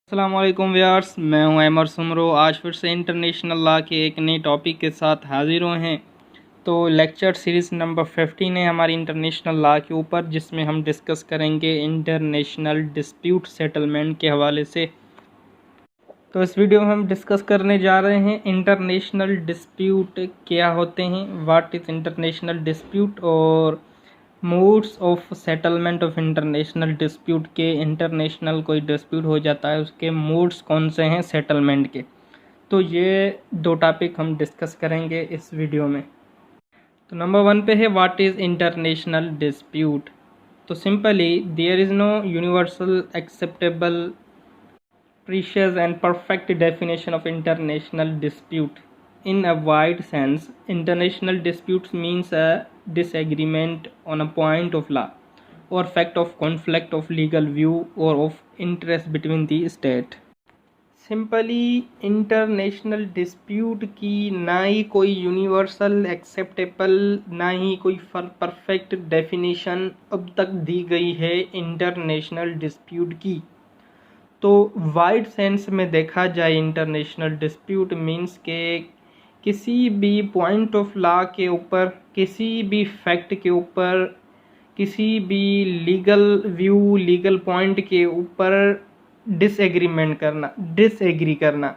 अस्सलाम वालेकुम व्यूअर्स, मैं हूं अमर सुमरो। आज फिर से इंटरनेशनल लॉ के एक नई टॉपिक के साथ हाजिर हुए हैं। तो लेक्चर सीरीज़ नंबर 15 है हमारी इंटरनेशनल लॉ के ऊपर, जिसमें हम डिस्कस करेंगे इंटरनेशनल डिस्प्यूट सेटलमेंट के हवाले से। तो इस वीडियो में हम डिस्कस करने जा रहे हैं इंटरनेशनल डिस्प्यूट क्या होते हैं, व्हाट इज़ इंटरनेशनल डिस्प्यूट, और modes of settlement of international dispute के इंटरनेशनल कोई डिस्प्यूट हो जाता है उसके मोड्स कौन से हैं सेटलमेंट के। तो ये दो टॉपिक हम डिस्कस करेंगे इस वीडियो में। तो नंबर 1 पे है व्हाट इज़ इंटरनेशनल डिस्प्यूट। तो simply there is no universal acceptable precise and perfect definition of international dispute. In a wide sense, international disputes means a disagreement on a point of law or fact of conflict of legal view or of interest between the state. Simply international dispute की ना ही कोई universal acceptable ना ही कोई perfect definition अब तक दी गई है international dispute की। तो वाइड सेंस में देखा जाए इंटरनेशनल डिस्प्यूट मीन्स के किसी भी पॉइंट ऑफ लॉ के ऊपर, किसी भी फैक्ट के ऊपर, किसी भी लीगल व्यू, लीगल पॉइंट के ऊपर डिसएग्री करना,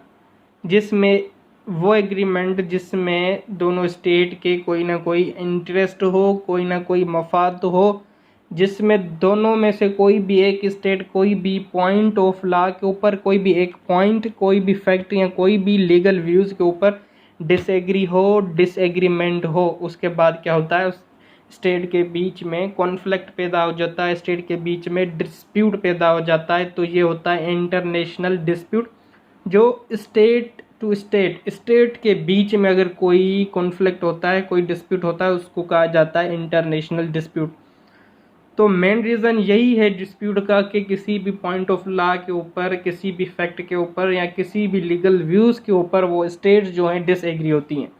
जिसमें वो एग्रीमेंट जिसमें दोनों स्टेट के कोई ना कोई इंटरेस्ट हो, कोई ना कोई मफाद हो, जिसमें दोनों में से कोई भी एक स्टेट कोई भी पॉइंट ऑफ लॉ के ऊपर, कोई भी एक पॉइंट, कोई भी फैक्ट या कोई भी लीगल व्यूज़ के ऊपर डिसएग्री हो, डिसएग्रीमेंट हो, उसके बाद क्या होता है, उस स्टेट के बीच में कॉन्फ्लिक्ट पैदा हो जाता है, स्टेट के बीच में डिस्प्यूट पैदा हो जाता है। तो ये होता है इंटरनेशनल डिस्प्यूट। जो स्टेट टू स्टेट के बीच में अगर कोई कॉन्फ्लिक्ट होता है, कोई डिस्प्यूट होता है, उसको कहा जाता है इंटरनेशनल डिस्प्यूट। तो मेन रीज़न यही है डिस्प्यूट का कि किसी भी पॉइंट ऑफ लॉ के ऊपर, किसी भी फैक्ट के ऊपर या किसी भी लीगल व्यूज़ के ऊपर वो स्टेट्स जो हैं डिसएग्री होती हैं।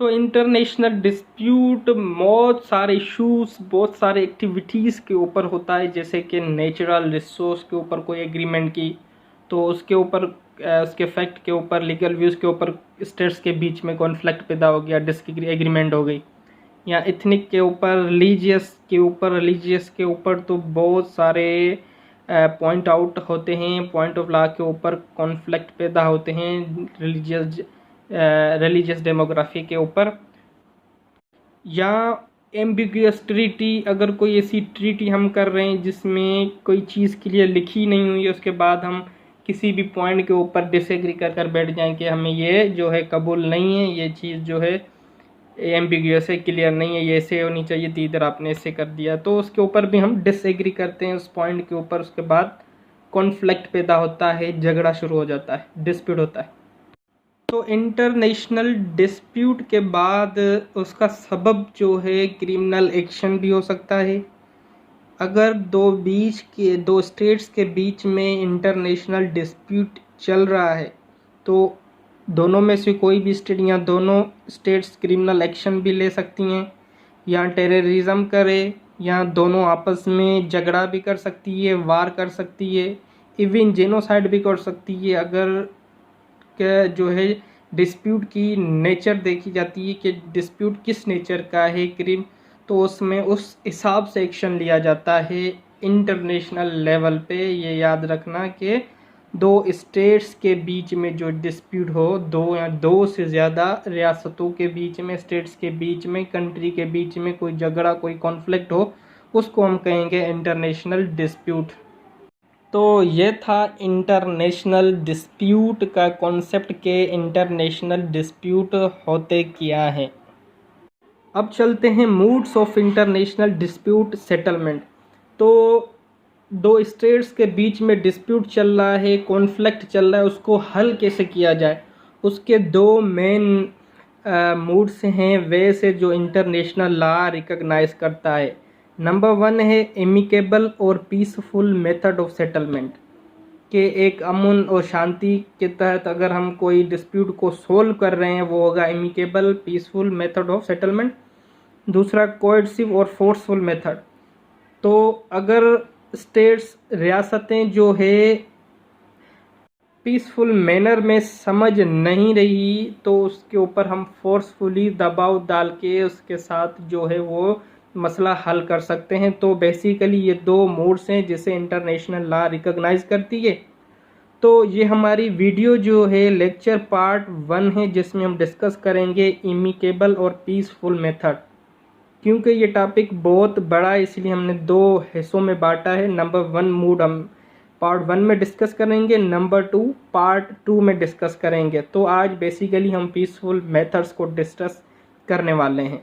तो इंटरनेशनल डिस्प्यूट बहुत सारे इश्यूज, बहुत सारे एक्टिविटीज़ के ऊपर होता है, जैसे कि नेचुरल रिसोर्स के ऊपर कोई एग्रीमेंट की, तो उसके ऊपर उसके फैक्ट के ऊपर, लीगल व्यूज़ के ऊपर स्टेट्स के बीच में कॉन्फ्लिक्ट पैदा हो गया, डिसएग्रीमेंट हो गई। या एथनिक के ऊपर, रिलीजियस के ऊपर तो बहुत सारे पॉइंट आउट होते हैं, पॉइंट ऑफ लॉ के ऊपर कॉन्फ्लिक्ट पैदा होते हैं रिलीजियस डेमोग्राफी के ऊपर। या एम्बिगुअस ट्रीटी, अगर कोई ऐसी ट्रीटी हम कर रहे हैं जिसमें कोई चीज़ क्लियर लिखी नहीं हुई है, उसके बाद हम किसी भी पॉइंट के ऊपर डिसएग्री कर बैठ जाएं कि हमें ये जो है कबूल नहीं है, ये चीज़ जो है एम्बिगुअस है, क्लियर नहीं है, ये ऐसे होनी चाहिए थी, इधर आपने ऐसे कर दिया, तो उसके ऊपर भी हम डिसएग्री करते हैं उस पॉइंट के ऊपर। उसके बाद कॉन्फ्लिक्ट पैदा होता है, झगड़ा शुरू हो जाता है, डिस्प्यूट होता है। तो इंटरनेशनल डिस्प्यूट के बाद उसका सबब जो है क्रिमिनल एक्शन भी हो सकता है। अगर दो स्टेट्स के बीच में इंटरनेशनल डिस्प्यूट चल रहा है तो दोनों में से कोई भी स्टेट या दोनों स्टेट्स क्रिमिनल एक्शन भी ले सकती हैं, या टेररिज्म करे, या दोनों आपस में झगड़ा भी कर सकती है, वार कर सकती है, इवन जेनोसाइड भी कर सकती है। अगर के जो है डिस्प्यूट की नेचर देखी जाती है कि डिस्प्यूट किस नेचर का है क्रिम, तो उसमें उस हिसाब से एक्शन लिया जाता है इंटरनेशनल लेवल पे। ये याद रखना कि दो स्टेट्स के बीच में जो डिस्प्यूट हो, दो या दो से ज़्यादा रियासतों के बीच में, स्टेट्स के बीच में, कंट्री के बीच में कोई झगड़ा, कोई कॉन्फ्लिक्ट हो, उसको हम कहेंगे इंटरनेशनल डिस्प्यूट। तो ये था इंटरनेशनल डिस्प्यूट का कॉन्सेप्ट के इंटरनेशनल डिस्प्यूट होते क्या है। अब चलते हैं moods of international dispute settlement. तो दो स्टेट्स के बीच में डिस्प्यूट चल रहा है, कॉन्फ्लिक्ट चल रहा है, उसको हल कैसे किया जाए, उसके दो मेन मूड्स हैं वे से जो इंटरनेशनल लॉ रिकॉग्नाइज करता है। नंबर 1 है एमिकेबल और पीसफुल मेथड ऑफ सेटलमेंट, के एक अमन और शांति के तहत अगर हम कोई डिस्प्यूट को सोल्व कर रहे हैं वो होगा amicable peaceful method of settlement. दूसरा कोएर्सिव और फोर्सफुल मेथड। तो अगर स्टेट्स, रियासतें जो है पीसफुल मैनर में समझ नहीं रही तो उसके ऊपर हम फोर्सफुली दबाव डाल के उसके साथ जो है वो मसला हल कर सकते हैं। तो बेसिकली ये दो मोड्स हैं जिसे इंटरनेशनल लॉ रिकॉग्नाइज करती है। तो ये हमारी वीडियो जो है लेक्चर पार्ट 1 है, जिसमें हम डिस्कस करेंगे इमिकेबल और पीसफुल मेथड। क्योंकि ये टॉपिक बहुत बड़ा है इसलिए हमने दो हिस्सों में बांटा है। नंबर 1 मूड हम पार्ट 1 में डिस्कस करेंगे, नंबर 2 पार्ट 2 में डिस्कस करेंगे। तो आज बेसिकली हम पीसफुल मेथड्स को डिस्कस करने वाले हैं।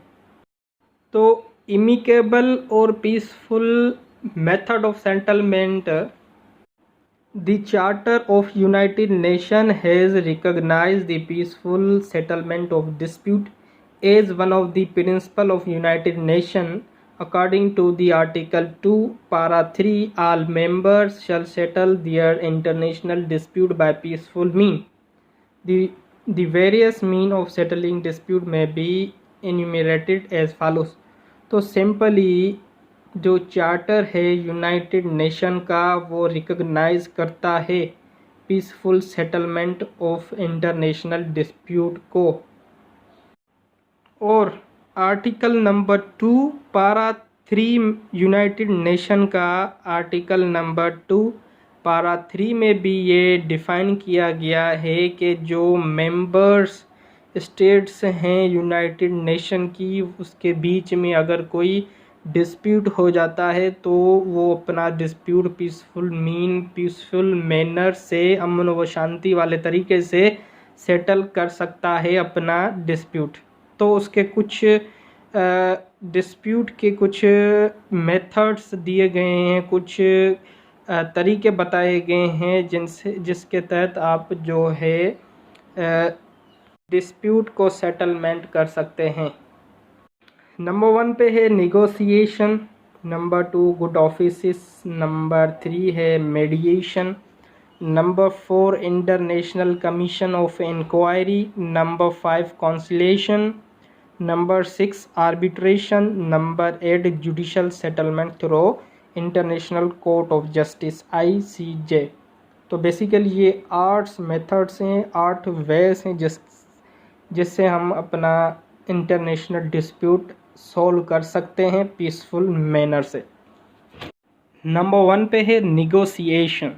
तो इमिकेबल और peaceful method of settlement, the charter of United Nation has recognized the peaceful settlement of dispute as one of the principle of United Nations. According to the Article 2, Para 3, all members shall settle their international dispute by peaceful means. The various means of settling dispute may be enumerated as follows. तो simply जो charter है United nation का वो recognise करता है peaceful settlement of international dispute को। और article number 2 पारा 3 यूनाइटेड नेशन का आर्टिकल नंबर 2 पारा 3 में भी ये डिफ़ाइन किया गया है कि जो मेंबर्स स्टेट्स हैं यूनाइटेड नेशन की, उसके बीच में अगर कोई डिस्प्यूट हो जाता है तो वो अपना डिस्प्यूट पीसफुल मैनर से, अमन व शांति वाले तरीके से सेटल कर सकता है अपना डिस्प्यूट। तो उसके कुछ डिस्प्यूट के कुछ मेथड्स दिए गए हैं, कुछ तरीके बताए गए हैं जिसके तहत आप जो है डिस्प्यूट को सेटलमेंट कर सकते हैं। नंबर 1 पे है negotiation, number 2 good offices, number 3 है mediation, number 4 international commission of inquiry, number 5 conciliation, number 6 arbitration, number 8 judicial settlement through international court of justice ICJ। तो बेसिकली ये 8 मेथड्स हैं, 8 वेज हैं जिससे हम अपना इंटरनेशनल डिस्प्यूट सॉल्व कर सकते हैं पीसफुल मैनर से। नंबर 1 पे है निगोशिएशन।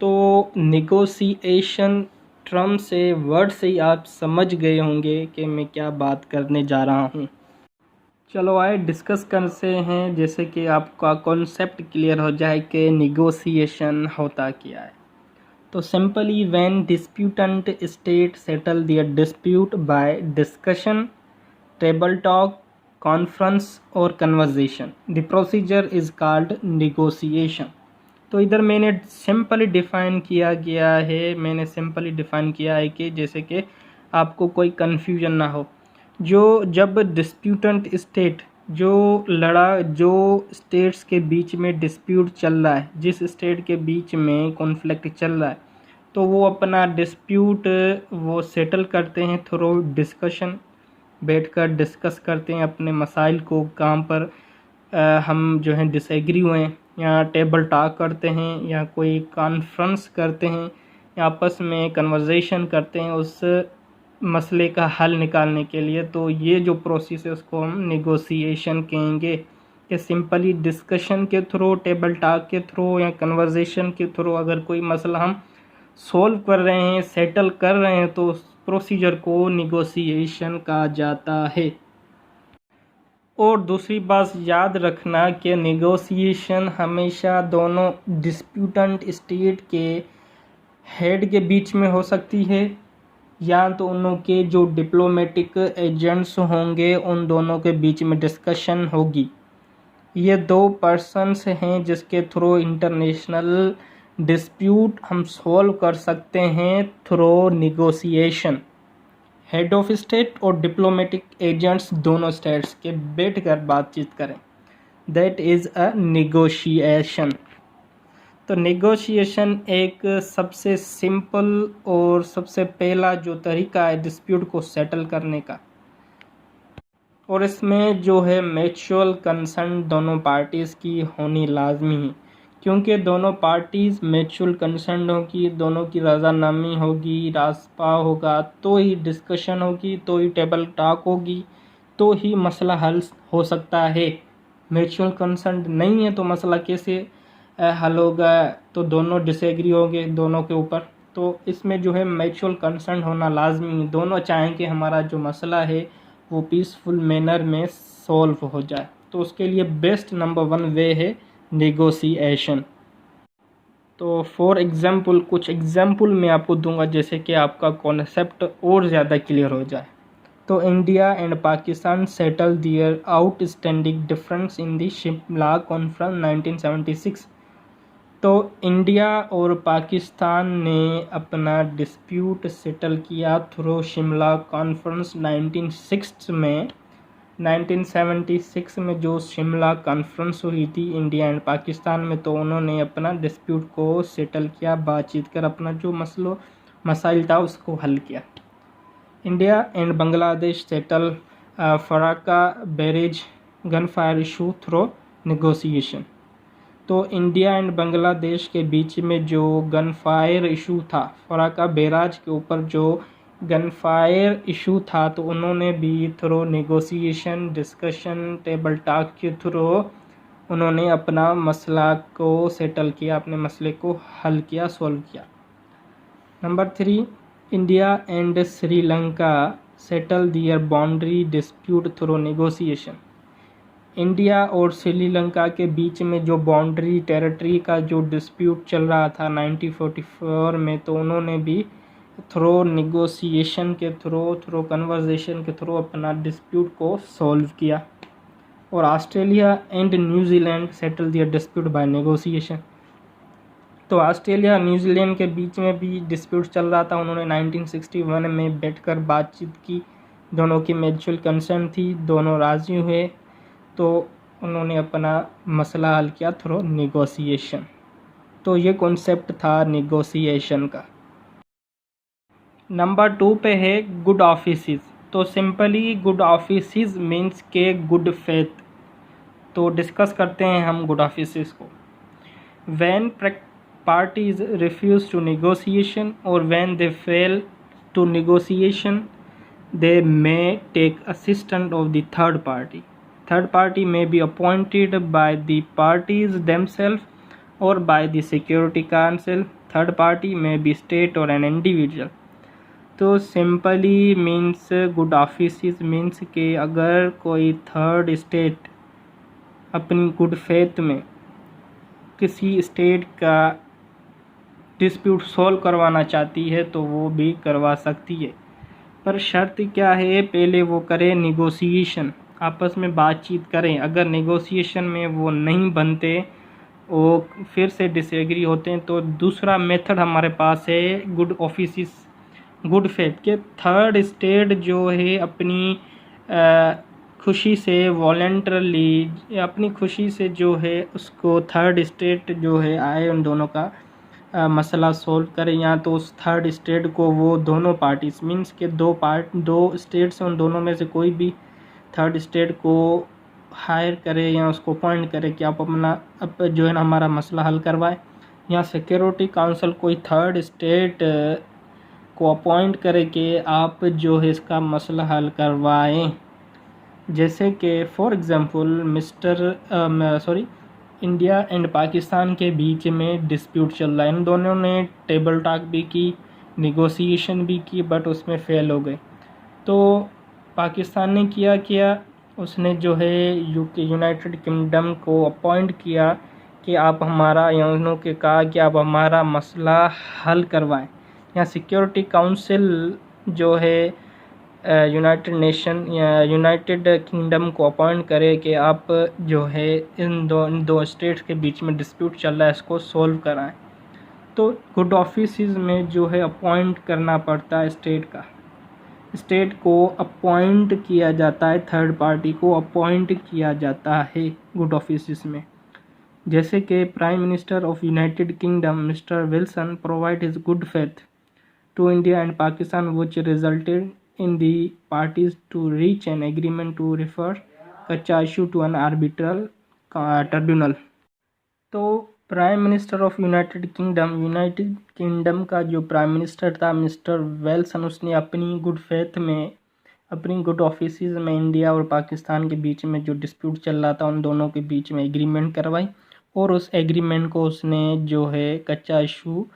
तो निगोशिएशन टर्म से, वर्ड से ही आप समझ गए होंगे कि मैं क्या बात करने जा रहा हूँ। चलो आए डिस्कस करते हैं, जैसे कि आपका कॉन्सेप्ट क्लियर हो जाए कि निगोशिएशन होता क्या है। तो simply when disputant state settle their dispute by discussion, table talk, conference और conversation, the procedure is called negotiation. तो इधर मैंने सिंपली डिफ़ाइन किया है कि जैसे कि आपको कोई कन्फ्यूजन ना हो, जब डिस्प्यूटेंट स्टेट जो स्टेट्स के बीच में डिस्प्यूट चल रहा है, जिस स्टेट के बीच में कॉन्फ्लिक्ट चल रहा है, तो वो अपना डिस्प्यूट वो सेटल करते हैं थ्रू डिस्कशन, बैठकर डिस्कस करते हैं अपने मसाइल को, कहाँ पर हम जो है डिसएग्री हुए हैं, या टेबल टॉक करते हैं, या कोई कॉन्फ्रेंस करते हैं, या आपस में कन्वर्सेशन करते हैं उस मसले का हल निकालने के लिए। तो ये जो प्रोसेस है उसको हम निगोशिएशन कहेंगे, कि सिंपली डिस्कशन के थ्रू, टेबल टॉक के थ्रू या कन्वर्सेशन के थ्रू अगर कोई मसला हम सॉल्व कर रहे हैं, सेटल कर रहे हैं, तो उस प्रोसीजर को निगोशिएशन कहा जाता है। और दूसरी बात याद रखना कि निगोशिएशन हमेशा दोनों डिस्प्यूटेंट स्टेट के हेड के बीच में हो सकती है, या तो उनके जो डिप्लोमेटिक एजेंट्स होंगे उन दोनों के बीच में डिस्कशन होगी। ये 2 पर्सन्स हैं जिसके थ्रू इंटरनेशनल डिस्प्यूट हम सॉल्व कर सकते हैं through negotiation. Head of state और डिप्लोमेटिक एजेंट्स दोनों स्टेट्स के बैठकर बातचीत करें, दैट इज़ अ निगोशिएशन। तो निगोशिएशन एक सबसे सिंपल और सबसे पहला जो तरीका है डिस्प्यूट को सेटल करने का, और इसमें जो है म्यूचुअल कंसर्न दोनों पार्टीज़ की होनी लाजमी है, क्योंकि दोनों पार्टीज़ म्यूचुअल कंसेंट होगी, दोनों की रजामंदी होगी, रास्ता होगा, तो ही डिस्कशन होगी, तो ही टेबल टॉक होगी, तो ही मसला हल हो सकता है। म्यूचुअल कंसेंट नहीं है तो मसला कैसे हल होगा? तो दोनों डिसएग्री होंगे दोनों के ऊपर। तो इसमें जो है म्यूचुअल कंसेंट होना लाजमी है। दोनों चाहेंगे हमारा जो मसला है वो पीसफुल मैनर में सॉल्व हो जाए। तो उसके लिए बेस्ट नंबर 1 वे है नेगोशिएशन। तो फॉर एग्जांपल कुछ एग्जांपल मैं आपको दूंगा जिससे कि आपका कॉन्सेप्ट और ज़्यादा क्लियर हो जाए। तो India and Pakistan settle their outstanding difference in the Shimla conference 1976। तो इंडिया और पाकिस्तान ने अपना डिस्प्यूट सेटल किया थ्रू शिमला कॉन्फ्रेंस 1976 में जो शिमला कॉन्फ्रेंस हुई थी इंडिया एंड पाकिस्तान में, तो उन्होंने अपना डिस्प्यूट को सेटल किया, बातचीत कर अपना जो मसाइल था उसको हल किया। India and Bangladesh settle Farakka barrage gun fire issue through negotiation. तो इंडिया एंड बांग्लादेश के बीच में जो गन फायर इशू था, फराक्का बैराज के ऊपर जो गन फायर इशू था, तो उन्होंने भी through negotiation, discussion, table talk के थ्रू उन्होंने अपना मसला को सेटल किया, अपने मसले को हल किया, सॉल्व किया। Number 3, India and Sri Lanka settle their boundary dispute through negotiation. India और श्रीलंका के बीच में जो बाउंड्री टेरिटरी का जो डिस्प्यूट चल रहा था 1944 में, तो उन्होंने भी थ्रू नेगोशिएशन के थ्रू कन्वर्सेशन के थ्रू अपना डिस्प्यूट को सॉल्व किया। और Australia and New Zealand settle their dispute by negotiation. तो ऑस्ट्रेलिया न्यूजीलैंड के बीच में भी डिस्प्यूट चल रहा था, उन्होंने 1961 में बैठकर बातचीत की, दोनों की म्यूचुअल कंसर्न थी, दोनों राज़ी हुए, तो उन्होंने अपना मसला हल किया थ्रू नेगोशिएशन। तो ये कॉन्सेप्ट था नेगोशिएशन का। नंबर 2 पे है गुड ऑफिसेस। तो सिंपली गुड ऑफिसेस मीन्स के गुड फेथ। तो डिस्कस करते हैं हम गुड ऑफिसेस को। When parties refuse to negotiation or when they fail to negotiation, they may take assistance of the third party. Third party may be appointed by the parties themselves or by the Security Council. Third party may be state or an individual. तो simply means good offices means कि अगर कोई third state अपनी good faith में किसी state का dispute solve करवाना चाहती है तो वो भी करवा सकती है, पर शर्त क्या है? पहले वो करे नेगोशिएशन, आपस में बातचीत करें। अगर नेगोशिएशन में वो नहीं बनते, वो फिर से डिसएग्री होते हैं, तो दूसरा मेथड हमारे पास है गुड ऑफिसेस, गुड फेथ के थर्ड स्टेट जो है अपनी खुशी से वॉलेंटरली अपनी खुशी से जो है उसको थर्ड स्टेट जो है आए उन दोनों का मसला सॉल्व करें, या तो उस थर्ड स्टेट को वो दोनों पार्टीज मीन्स के दो स्टेट्स उन दोनों में से कोई भी थर्ड स्टेट को हायर करे या उसको अपॉइंट करे कि आप अपना जो है ना हमारा मसला हल करवाए, या सिक्योरिटी काउंसिल कोई थर्ड स्टेट को अपॉइंट करे कि आप जो है इसका मसला हल करवाएं। जैसे कि for example India and Pakistan के बीच में डिस्प्यूट चल रहा है, इन दोनों ने टेबल टॉक भी की, नेगोशिएशन भी की, बट उसमें फेल हो गए। तो पाकिस्तान ने किया उसने जो है यूनाइटेड किंगडम को अपॉइंट किया कि आप हमारा, या उन्होंने कहा कि आप हमारा मसला हल करवाएं, या सिक्योरिटी काउंसिल जो है यूनाइटेड किंगडम को अपॉइंट करे कि आप जो है इन दो स्टेट्स के बीच में डिस्प्यूट चल रहा है इसको सॉल्व कराएं। तो गुड ऑफिसेस में जो है अपॉइंट करना पड़ता है स्टेट को अपॉइंट किया जाता है, थर्ड पार्टी को अपॉइंट किया जाता है गुड ऑफिसेस में। जैसे कि prime minister of United Kingdom mister Wilson provide his good faith to India and Pakistan which resulted in the parties to reach an agreement to refer Kachcha issue to an arbitral tribunal। तो prime minister of United kingdom का जो prime minister था mister वेल्सन, उसने अपनी good faith में, अपनी good offices में India और पाकिस्तान के बीच में जो डिस्प्यूट चल रहा था उन दोनों के बीच में एग्रीमेंट करवाई, और उस एग्रीमेंट को उसने जो है कच्चा इशू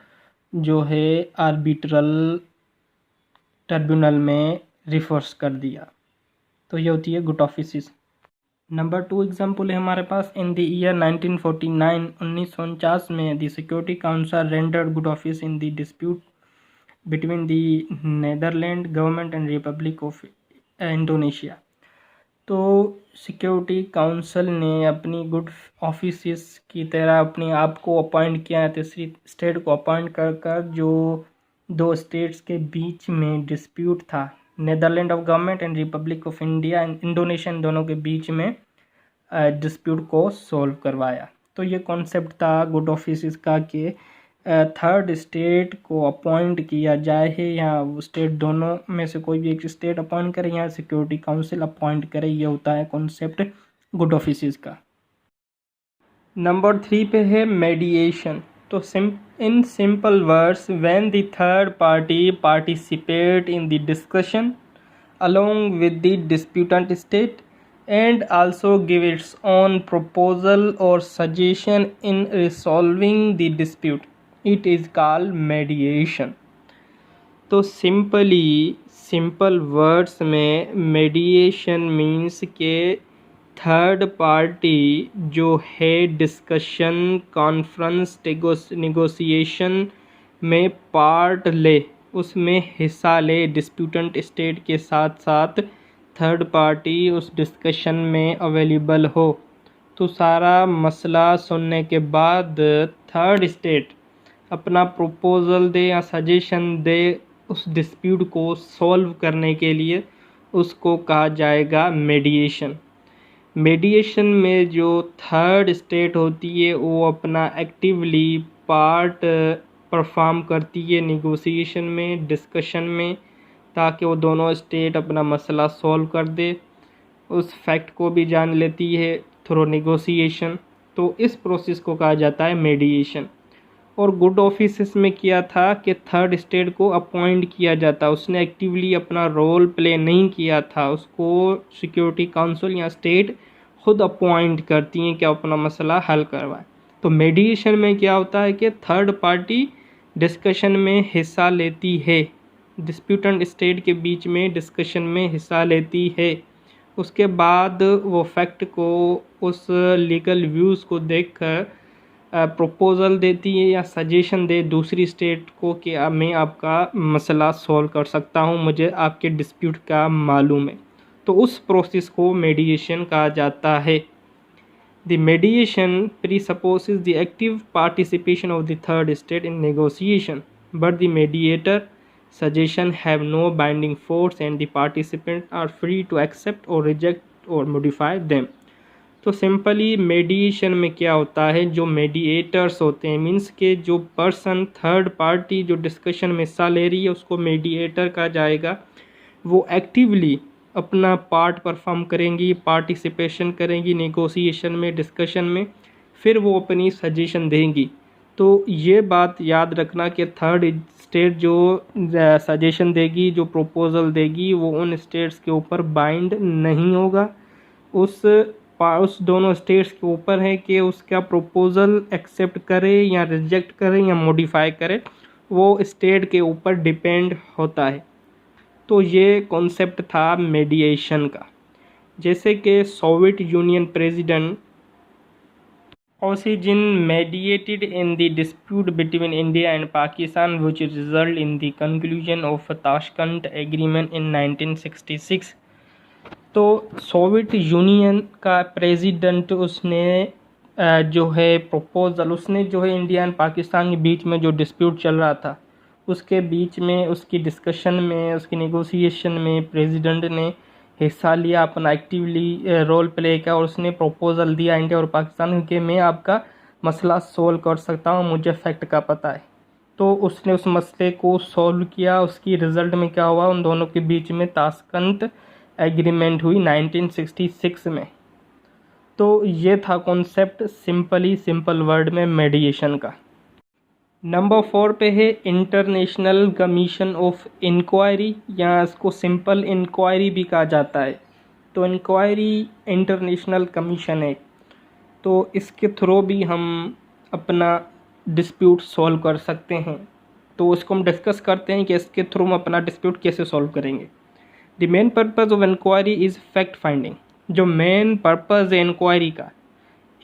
जो है आर्बिट्रल ट्रिब्यूनल में रिफर्स कर दिया। तो ये होती है गुड ऑफिसेज। नंबर 2 एग्जाम्पल है हमारे पास, इन द ईयर 1949 1949 में the security council rendered good office in the dispute between the Netherland government and Republic of Indonesia. तो सिक्योरिटी काउंसिल ने अपनी गुड ऑफिसेस की तरह अपने आप को अपॉइंट किया है, तीसरी स्टेट को अपॉइंट कर जो दो स्टेट्स के बीच में डिस्प्यूट था, Netherland of government and Republic of India and Indonesia, दोनों के बीच में डिस्प्यूट को सॉल्व करवाया। तो ये कॉन्सेप्ट था गुड ऑफिसेस का कि थर्ड स्टेट को अपॉइंट किया जाए है, या स्टेट दोनों में से कोई भी एक स्टेट अपॉइंट करे या सिक्योरिटी काउंसिल अपॉइंट करे, ये होता है कॉन्सेप्ट गुड ऑफिसेस का। नंबर 3 पे है मेडिएशन। तो in simple words, when the third party participate in the discussion along with the disputant state and also give its own proposal or suggestion in resolving the dispute, it is called mediation। तो simple words में मेडिएशन means के third party जो है discussion conference negotiation में part ले, उसमें हिस्सा ले, डिस्प्यूटेंट स्टेट के साथ साथ थर्ड पार्टी उस डिस्कशन में अवेलेबल हो। तो सारा मसला सुनने के बाद थर्ड स्टेट अपना प्रपोज़ल दे या सजेशन दे उस डिस्प्यूट को सॉल्व करने के लिए, उसको कहा जाएगा मेडिएशन। मेडिएशन में जो थर्ड स्टेट होती है वो अपना एक्टिवली पार्ट परफॉर्म करती है नेगोशिएशन में, डिस्कशन में, ताकि वो दोनों स्टेट अपना मसला सॉल्व कर दे, उस फैक्ट को भी जान लेती है थ्रू नेगोशिएशन। तो इस प्रोसेस को कहा जाता है मेडिएशन। और गुड ऑफिसेस में किया था कि थर्ड स्टेट को अपॉइंट किया जाता, उसने एक्टिवली अपना रोल प्ले नहीं किया था, उसको सिक्योरिटी काउंसिल या स्टेट खुद अपॉइंट करती हैं कि अपना मसला हल करवाए। तो मेडिएशन में क्या होता है कि थर्ड पार्टी डिस्कशन में हिस्सा लेती है, डिस्प्यूटेंट स्टेट के बीच में डिस्कशन में हिस्सा लेती है, उसके बाद वो फैक्ट को, उस लीगल व्यूज़ को देखकर प्रपोज़ल देती है या सजेशन दे दूसरी स्टेट को कि मैं आपका मसला सॉल्व कर सकता हूँ, मुझे आपके डिस्प्यूट का मालूम है। तो उस प्रोसेस को मेडिएशन कहा जाता है। The mediation presupposes the active participation of the third state in negotiation, but the mediator suggestion have no binding force and the participants are free to accept or reject or modify them। तो simply मेडिएशन में क्या होता है, जो mediators होते हैं means के जो पर्सन थर्ड पार्टी जो डिस्कशन में हिस्सा ले रही है उसको मेडिएटर कहा जाएगा। वो एक्टिवली अपना पार्ट परफॉर्म करेंगी, पार्टिसिपेशन करेंगी नेगोशिएशन में, डिस्कशन में, फिर वो अपनी सजेशन देंगी। तो ये बात याद रखना कि थर्ड स्टेट जो सजेशन देगी, जो प्रपोज़ल देगी, वो उन स्टेट्स के ऊपर बाइंड नहीं होगा, उस दोनों स्टेट्स के ऊपर है कि उसका प्रपोज़ल एक्सेप्ट करे या रिजेक्ट करे या मॉडिफाई करे, वो स्टेट के ऊपर डिपेंड होता है। तो ये कॉन्सेप्ट था मेडिएशन का। जैसे कि Soviet Union president Kosygin mediated in the dispute between India and Pakistan which result in the conclusion of Tashkent agreement in 1966। तो सोवियत यूनियन का प्रेसिडेंट उसने जो है प्रपोज़ल, उसने जो है इंडिया एंड पाकिस्तान के बीच में जो डिस्प्यूट चल रहा था उसके बीच में, उसकी डिस्कशन में, उसकी नेगोशिएशन में प्रेसिडेंट ने हिस्सा लिया, अपना एक्टिवली रोल प्ले किया और उसने प्रपोज़ल दिया इंडिया और पाकिस्तान के मैं आपका मसला सोल्व कर सकता हूँ, मुझे फैक्ट का पता है। तो उसने उस मसले को सॉल्व किया। उसकी रिज़ल्ट में क्या हुआ, उन दोनों के बीच में ताशकंद एग्रीमेंट हुई 1966 में। तो ये था कॉन्सेप्ट सिंपल वर्ड में मेडिएशन का। नंबर 4 पे है इंटरनेशनल कमीशन ऑफ इंक्वायरी, या इसको सिंपल इंक्वायरी भी कहा जाता है। तो इंक्वायरी इंटरनेशनल कमीशन है, तो इसके थ्रू भी हम अपना डिस्प्यूट सॉल्व कर सकते हैं। तो इसको हम डिस्कस करते हैं कि इसके थ्रू हम अपना डिस्प्यूट कैसे सॉल्व करेंगे। The main purpose of inquiry is fact finding. जो मेन पर्पज़ है इंक्वायरी का,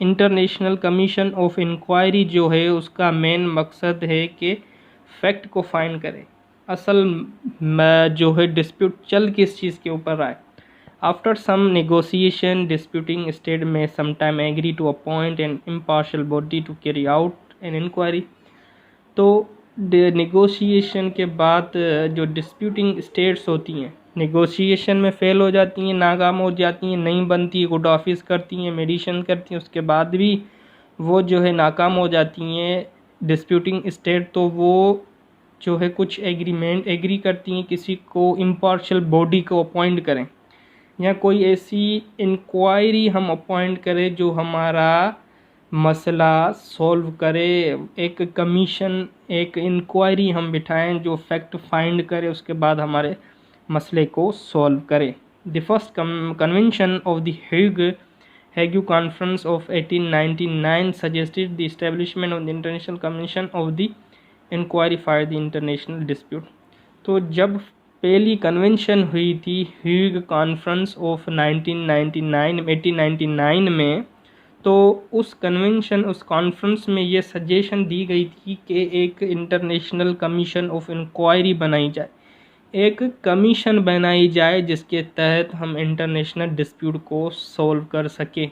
इंटरनेशनल कमीशन ऑफ इंक्वायरी जो है उसका मेन मकसद है कि फैक्ट को फाइंड करें, असल में जो है डिस्प्यूट चल किस चीज़ के ऊपर रहा है। After some negotiation disputing state में sometime agree to appoint an impartial body to carry out an inquiry. तो नेगोशिएशन के बाद जो डिस्प्यूटिंग स्टेट्स होती हैं नेगोशिएशन में फेल हो जाती हैं, नाकाम हो जाती हैं, नहीं बनती, कोर्ट ऑफिस करती हैं, मेडिएशन करती हैं, उसके बाद भी वो जो है नाकाम हो जाती हैं डिस्प्यूटिंग स्टेट। तो वो जो है कुछ एग्री करती हैं किसी को इम्पार्शियल बॉडी को अपॉइंट करें, या कोई ऐसी इंक्वायरी हम अपॉइंट करें जो हमारा मसला सॉल्व करे। एक कमीशन, एक इंक्वायरी हम बिठाएं जो फैक्ट फाइंड करे, उसके बाद हमारे मसले को सॉल्व करे। The first convention of the Hague conference of 1899 suggested the establishment of the international commission of the inquiry for the international dispute. तो जब पहली कन्वेंशन हुई थी हेग कॉन्फ्रेंस ऑफ 1899 में, तो उस कॉन्फ्रेंस में ये सजेशन दी गई थी कि एक इंटरनेशनल कमीशन ऑफ इंक्वायरी बनाई जाए, एक कमीशन बनाई जाए जिसके तहत हम इंटरनेशनल डिस्प्यूट को सॉल्व कर सके।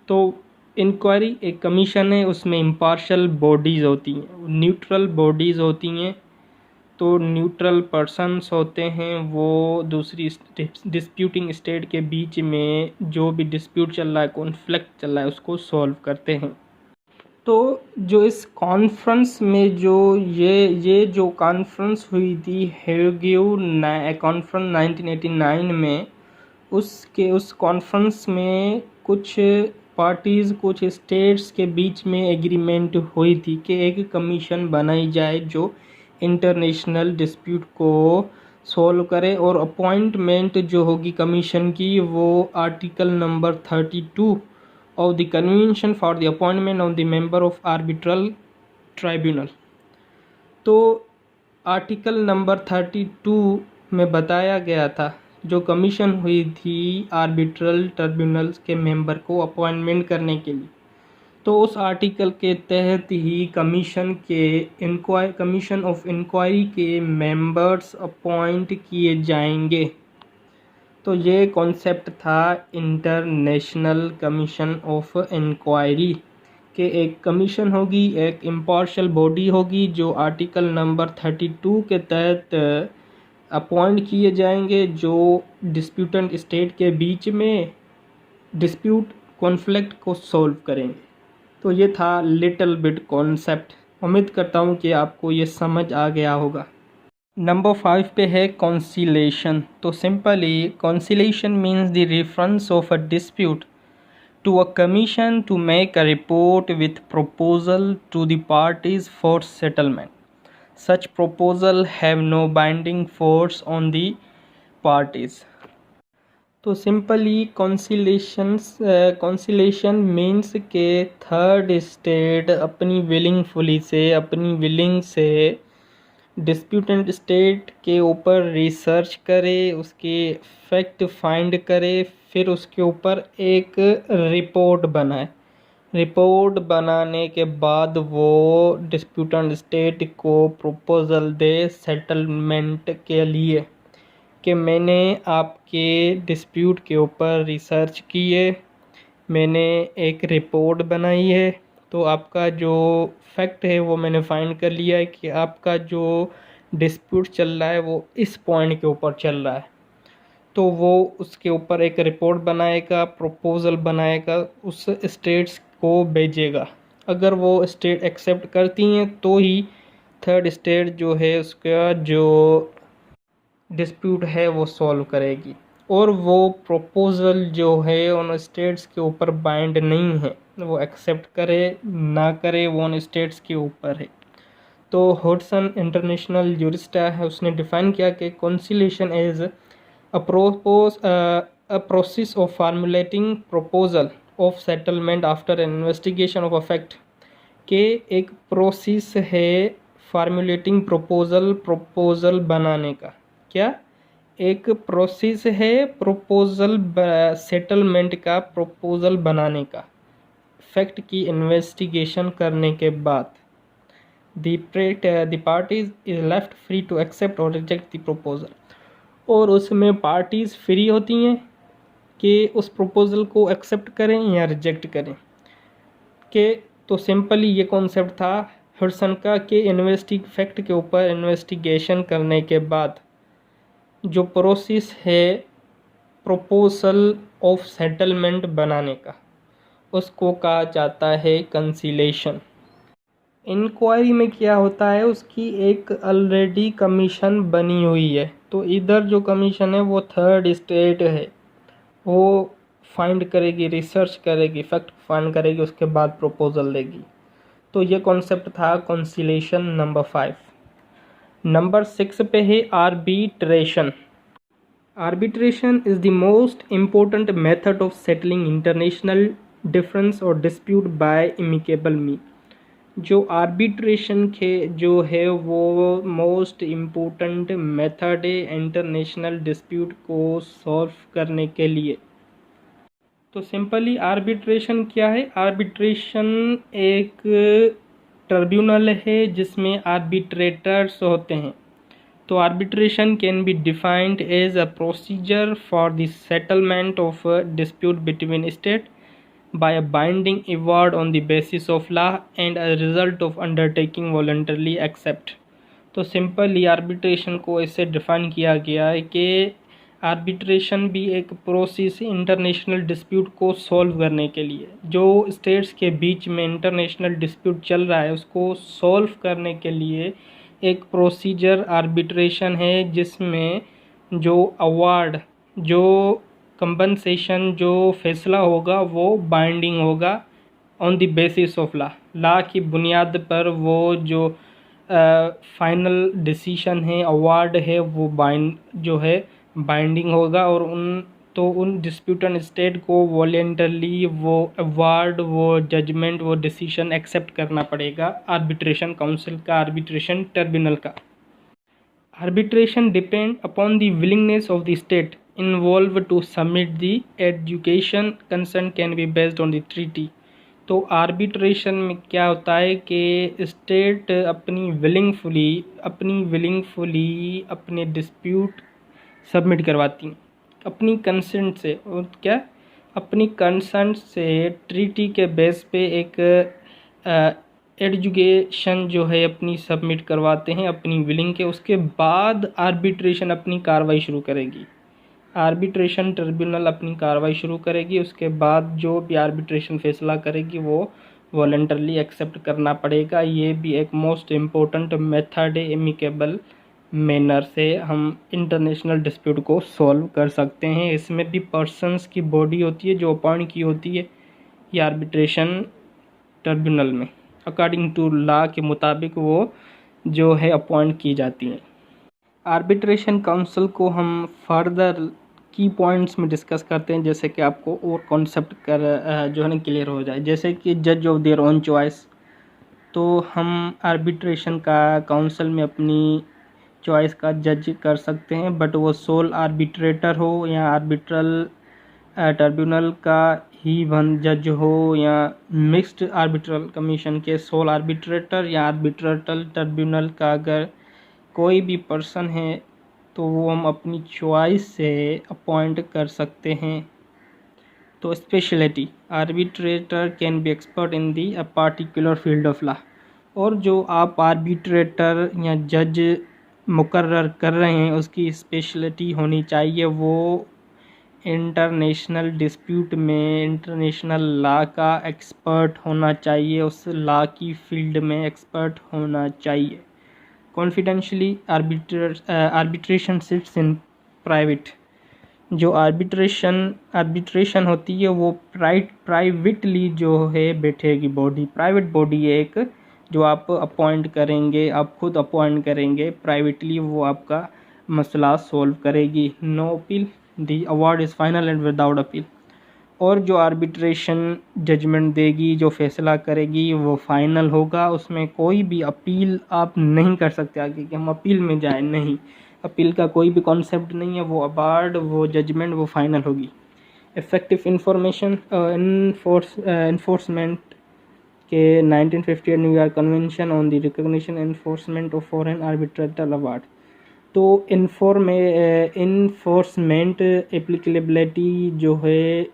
तो इंक्वायरी एक कमीशन है, उसमें इम्पार्शियल बॉडीज़ होती हैं, न्यूट्रल बॉडीज़ होती हैं। तो न्यूट्रल पर्सन्स होते हैं, वो दूसरी डिस्प्यूटिंग स्टेट के बीच में जो भी डिस्प्यूट चल रहा है, कॉन्फ्लिक्ट चल रहा है, उसको सॉल्व करते हैं। तो जो इस कॉन्फ्रेंस में जो ये जो कॉन्फ्रेंस हुई थी हेगियो कॉन्फ्रेंस 1989 में, उस कॉन्फ्रेंस में कुछ पार्टीज़, कुछ स्टेट्स के बीच में एग्रीमेंट हुई थी कि एक कमीशन बनाई जाए जो इंटरनेशनल डिस्प्यूट को सॉल्व करे, और अपॉइंटमेंट जो होगी कमीशन की वो article number 32 of the convention for the appointment of the member of arbitral tribunal. तो आर्टिकल नंबर 32 में बताया गया था जो कमीशन हुई थी आर्बिट्रल ट्राइब्यूनल्स के मेंबर को अपॉइंटमेंट करने के लिए। तो उस आर्टिकल के तहत ही कमीशन ऑफ इंक्वायरी के मेंबर्स अपॉइंट किए जाएंगे। तो ये कॉन्सेप्ट था इंटरनेशनल कमीशन ऑफ इंक्वायरी के एक कमीशन होगी, एक इम्पार्शियल बॉडी होगी जो आर्टिकल नंबर 32 के तहत अपॉइंट किए जाएंगे, जो डिस्प्यूटेंट स्टेट के बीच में डिस्प्यूट कॉन्फ्लिक्ट को सॉल्व करेंगे। तो ये था लिटिल बिट कॉन्सेप्ट। उम्मीद करता हूँ कि आपको ये समझ आ गया होगा। नंबर 5 पे है कॉन्सिलेशन। तो simply conciliation means the reference of a dispute to a commission to make a report with proposal to the parties for settlement. Such proposal have no binding force on the parties. तो simply conciliation means के third state अपनी willing से डिस्प्यूटेंट state के ऊपर research करे, उसके fact find करे, फिर उसके ऊपर एक रिपोर्ट बनाए। रिपोर्ट बनाने के बाद वो डिस्प्यूटेंट स्टेट को प्रपोजल दे सेटलमेंट के लिए कि मैंने आपके डिस्प्यूट के ऊपर रिसर्च की है, मैंने एक रिपोर्ट बनाई है, तो आपका जो फैक्ट है वो मैंने फाइंड कर लिया है कि आपका जो डिस्प्यूट चल रहा है वो इस पॉइंट के ऊपर चल रहा है। तो वो उसके ऊपर एक रिपोर्ट बनाएगा, प्रपोजल बनाएगा, उस स्टेट्स को भेजेगा। अगर वो स्टेट एक्सेप्ट करती हैं तो ही थर्ड स्टेट जो है उसका जो डिस्प्यूट है वो सॉल्व करेगी। और वो प्रपोज़ल जो है उन स्टेट्स के ऊपर बाइंड नहीं है, वो एक्सेप्ट करे ना करे वो उन स्टेट्स के ऊपर है। तो हॉडसन इंटरनेशनल जूरिस्ट है, उसने डिफाइन किया कि conciliation is a process of formulating proposal of settlement after an investigation of effect, के एक प्रोसेस है फार्मूलेटिंग प्रपोजल बनाने का। क्या एक प्रोसेस है प्रपोजल सेटलमेंट का, प्रपोजल बनाने का, फैक्ट की इन्वेस्टिगेशन करने के बाद the parties is left free to accept or reject the proposal, और उसमें पार्टीज़ फ्री होती हैं कि उस प्रपोज़ल को एक्सेप्ट करें या रिजेक्ट करें। कि तो सिंपली ये कॉन्सेप्ट था हडसन का कि फैक्ट के ऊपर इन्वेस्टिगेशन करने के बाद जो प्रोसेस है प्रपोजल ऑफ सेटलमेंट बनाने का, उसको कहा जाता है कंसीलेशन। इंक्वायरी में क्या होता है, उसकी एक ऑलरेडी कमीशन बनी हुई है, तो इधर जो कमीशन है वो थर्ड स्टेट है, वो फाइंड करेगी, रिसर्च करेगी, फैक्ट फाइंड करेगी, उसके बाद प्रपोजल देगी। तो ये कॉन्सेप्ट था कंसीलेशन नंबर 5। नंबर 6 पे है arbitration. Arbitration is the most important method of settling international difference और डिस्प्यूट बाय एमिकेबल मीन। जो आर्बिट्रेशन के जो है वो मोस्ट इम्पोर्टेंट मेथड है इंटरनेशनल डिस्प्यूट को सॉल्व करने के लिए। तो सिंपली आर्बिट्रेशन क्या है? आर्बिट्रेशन एक ट्रिब्यूनल है जिसमें आर्बिट्रेटर्स होते हैं। तो arbitration can be defined as a procedure for the settlement of dispute between state by a binding award on the basis of law and a result of undertaking voluntarily accept। तो simply arbitration को ऐसे define किया गया है कि arbitration भी एक process international dispute को सॉल्व करने के लिए, जो स्टेट्स के बीच में इंटरनेशनल डिस्प्यूट चल रहा है उसको सॉल्व करने के लिए एक प्रोसीजर आर्बिट्रेशन है, जिसमें जो अवार्ड, जो कंपनसेशन, जो फैसला होगा वो बाइंडिंग होगा on the basis of law की बुनियाद पर। वो जो फाइनल डिसीशन है, अवार्ड है, वो बाइंडिंग होगा और उन डिस्प्यूटेड स्टेट को वॉलेंटरली वो अवार्ड, वो जजमेंट, वो डिसीशन एक्सेप्ट करना पड़ेगा आर्बिट्रेशन काउंसिल का, आर्बिट्रेशन ट्रिब्यूनल का। Arbitration depend upon the willingness of the state involved to submit the education consent can be based on the treaty। तो arbitration में क्या होता है कि स्टेट अपनी विलिंगफुली अपने डिस्प्यूट सबमिट करवाती हैं अपनी कंसेंट से, और क्या अपनी कंसेंट से ट्रीटी के बेस पे एक एजुकेशन जो है अपनी सबमिट करवाते हैं अपनी विलिंग के। उसके बाद आर्बिट्रेशन अपनी कार्रवाई शुरू करेगी, आर्बिट्रेशन ट्रिब्यूनल अपनी कार्रवाई शुरू करेगी। उसके बाद जो भी आर्बिट्रेशन फैसला करेगी वो वॉलंटरली एक्सेप्ट करना पड़ेगा। ये भी एक मोस्ट इम्पोर्टेंट मेथड है, एमिकेबल मैनर से हम इंटरनेशनल डिस्प्यूट को सॉल्व कर सकते हैं। इसमें भी पर्सन्स की बॉडी होती है जो अपॉइंट की होती है ये आर्बिट्रेशन ट्रिब्यूनल में, अकॉर्डिंग टू लॉ के मुताबिक वो जो है अपॉइंट की जाती हैं। आर्बिट्रेशन काउंसिल को हम फर्दर की पॉइंट्स में डिस्कस करते हैं, जैसे कि आपको और कॉन्सेप्ट जो है ना क्लियर हो जाए। जैसे कि जज ऑफ देयर ओन चॉइस, तो हम आर्बिट्रेशन का काउंसिल में अपनी चॉइस का जज कर सकते हैं, बट वो सोल आर्बिट्रेटर हो या आर्बिट्रल ट्रिब्यूनल का ही वन जज हो या मिक्स्ड आर्बिट्रल कमीशन के सोल आर्बिट्रेटर या आर्बिट्रल ट्रिब्यूनल का अगर कोई भी पर्सन है तो वो हम अपनी चॉइस से अपॉइंट कर सकते हैं। तो speciality, arbitrator can be expert in the a particular field of law, और जो आप आर्बिट्रेटर या जज मुकर्रर कर रहे हैं उसकी स्पेशलिटी होनी चाहिए, वो इंटरनेशनल डिस्प्यूट में इंटरनेशनल लॉ का एक्सपर्ट होना चाहिए, उस लॉ की फील्ड में एक्सपर्ट होना चाहिए। Confidentiality arbitration sits in private, जो आर्बिट्रेशन होती है वो प्राइवेटली जो है बैठेगी बॉडी, प्राइवेट बॉडी है एक, जो आप अपॉइंट करेंगे, आप खुद अपॉइंट करेंगे प्राइवेटली, वो आपका मसला सॉल्व करेगी। No appeal, the award is final and without appeal. और जो आर्बिट्रेशन जजमेंट देगी, जो फैसला करेगी, वो फाइनल होगा, उसमें कोई भी अपील आप नहीं कर सकते आगे कि हम अपील में जाएं, नहीं, अपील का कोई भी कॉन्सेप्ट नहीं है। वो अवार्ड, वो जजमेंट, वो फाइनल होगी। इफेक्टिव इन्फोर्समेंट के 1958 New York convention on the recognition enforcement of foreign arbitrator award. तो इन्फोर्समेंट एप्लीकेबिलिटी जो है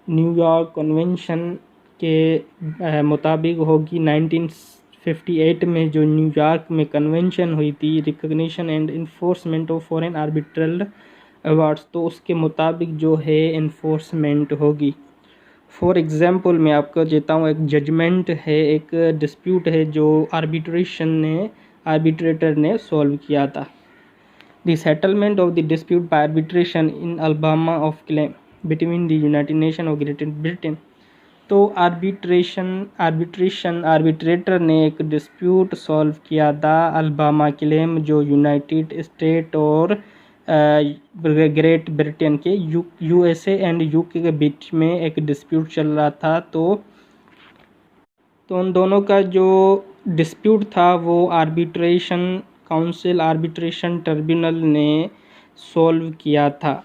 न्यूयॉर्क कन्वेंशन के मुताबिक होगी। 1958 में जो न्यूयॉर्क में कन्वेंशन हुई थी, recognition and enforcement of foreign arbitral awards, तो उसके मुताबिक जो है इन्फोर्समेंट होगी। फॉर एग्ज़ाम्पल मैं आपको देता हूँ, एक जजमेंट है, एक डिस्प्यूट है जो आर्बिट्रेटर ने सॉल्व किया था। The settlement of the dispute by arbitration in Alabama of claim between the United Nation और ग्रेट ब्रिटेन। तो आर्बिट्रेटर ने एक डिस्प्यूट सॉल्व किया था, अल्बामा क्लेम, जो यूनाइटेड स्टेट और ग्रेट ब्रिटेन के यूएसए एंड यूके के बीच में एक डिस्प्यूट चल रहा था। तो उन दोनों का जो डिस्प्यूट था वो आर्बिट्रेशन काउंसिल, आर्बिट्रेशन ट्रिब्यूनल ने सॉल्व किया था।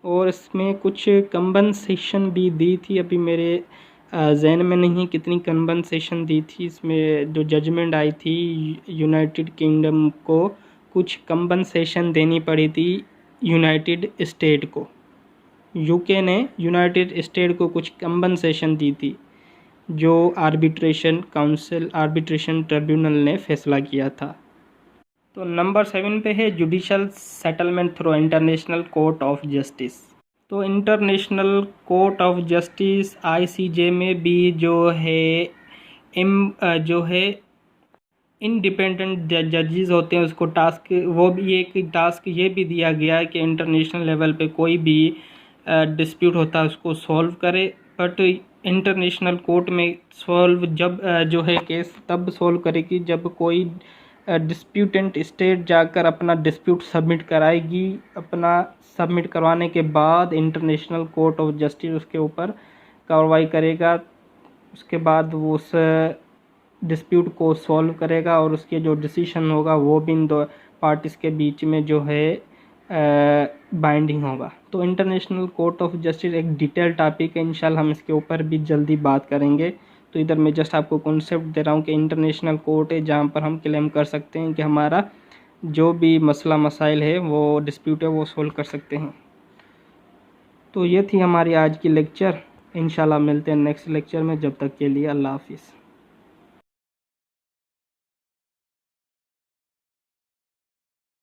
और इसमें कुछ कंपनसेशन भी दी थी, अभी मेरे जहन में नहीं कितनी कंपनसेशन दी थी। इसमें जो जजमेंट आई थी, यूनाइटेड किंगडम को कुछ कंपनसेशन देनी पड़ी थी यूनाइटेड स्टेट को। यूके ने यूनाइटेड स्टेट को कुछ कंपनसेशन दी थी, जो आर्बिट्रेशन काउंसिल, आर्बिट्रेशन ट्रिब्यूनल ने फैसला किया था। तो नंबर 7 पे है judicial settlement through international court of justice. तो international court of justice ICJ में भी जो है इंडिपेंडेंट जजेस होते हैं, उसको टास्क, वो भी एक टास्क ये भी दिया गया है कि इंटरनेशनल लेवल पे कोई भी डिस्प्यूट होता है उसको सॉल्व करे। बट इंटरनेशनल कोर्ट में सॉल्व जब जो है केस तब सॉल्व करेगी जब कोई डिस्प्यूटेंट स्टेट जाकर अपना डिस्प्यूट सबमिट कराएगी। अपना सबमिट करवाने के बाद इंटरनेशनल कोर्ट ऑफ जस्टिस उसके ऊपर कार्रवाई करेगा। उसके बाद वो उस डिस्प्यूट को सॉल्व करेगा और उसके जो डिसीजन होगा वो भी इन दो पार्टीज़ के बीच में जो है बाइंडिंग होगा। तो इंटरनेशनल कोर्ट ऑफ जस्टिस एक डिटेल टॉपिक है, इंशाल्लाह हम इसके ऊपर भी जल्दी बात करेंगे। तो इधर मैं जस्ट आपको कॉन्सेप्ट दे रहा हूँ कि इंटरनेशनल कोर्ट है जहाँ पर हम क्लेम कर सकते हैं कि हमारा जो भी मसला मसाइल है, वो डिस्प्यूट है, वो सोल्व कर सकते हैं। तो ये थी हमारी आज की लेक्चर। इंशाल्लाह मिलते हैं नेक्स्ट लेक्चर में, जब तक के लिए अल्लाह हाफिज़।